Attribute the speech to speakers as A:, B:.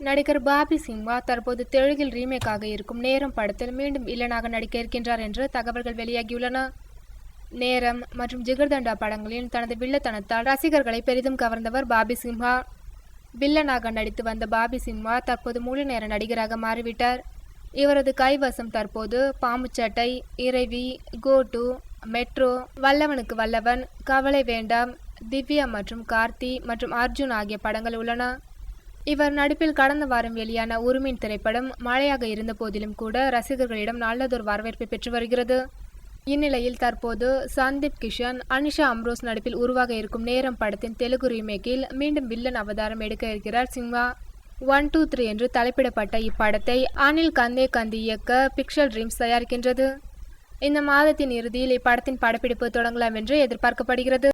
A: நடிகர் பாபி சிம்ஹா தற்போது தெலுங்கில் ரீமேக்காக இருக்கும் நேரம் படத்தில் மீண்டும் வில்லனாக நடிக்க இருக்கின்றார் என்று தகவல்கள் வெளியாகியுள்ளன. நேரம் மற்றும் ஜிகர்தண்டா படங்களில் தனது வில்லத்தனத்தால் ரசிகர்களை பெரிதும் கவர்ந்தவர் பாபி சிம்ஹா. வில்லனாக நடித்து வந்த பாபி சிம்ஹா தற்போது முழு நேர நடிகராக மாறிவிட்டார். இவரது கைவசம் தற்போது பாம்புச்சட்டை, இறைவி, கோட்டு, மெட்ரோ, வல்லவனுக்கு வல்லவன், கவலை வேண்டாம், திவ்யா மற்றும் கார்த்தி மற்றும் அர்ஜுன் ஆகிய படங்கள் உள்ளன. இவர் நடிப்பில் கடந்த வாரம் வெளியான உருமின் திரைப்படம் மழையாக இருந்த போதிலும் கூட ரசிகர்களிடம் நல்லதொரு வரவேற்பை பெற்று வருகிறது. இந்நிலையில் தற்போது சந்தீப் கிஷன், அனிஷா அம்ரோஸ் நடிப்பில் உருவாக இருக்கும் நேரம் படத்தின் தெலுங்கு ரீமேக்கில் மீண்டும் வில்லன் அவதாரம் எடுக்க இருக்கிறார் சிம்ஹா. 1, 2, 3 என்று தலைப்பிடப்பட்ட இப்படத்தை அனில் கந்தே இயக்க பிக்சல் ட்ரீம்ஸ் தயாரிக்கின்றது. இந்த மாதத்தின் இறுதியில் இப்படத்தின் படப்பிடிப்பு தொடங்கலாம் என்று எதிர்பார்க்கப்படுகிறது.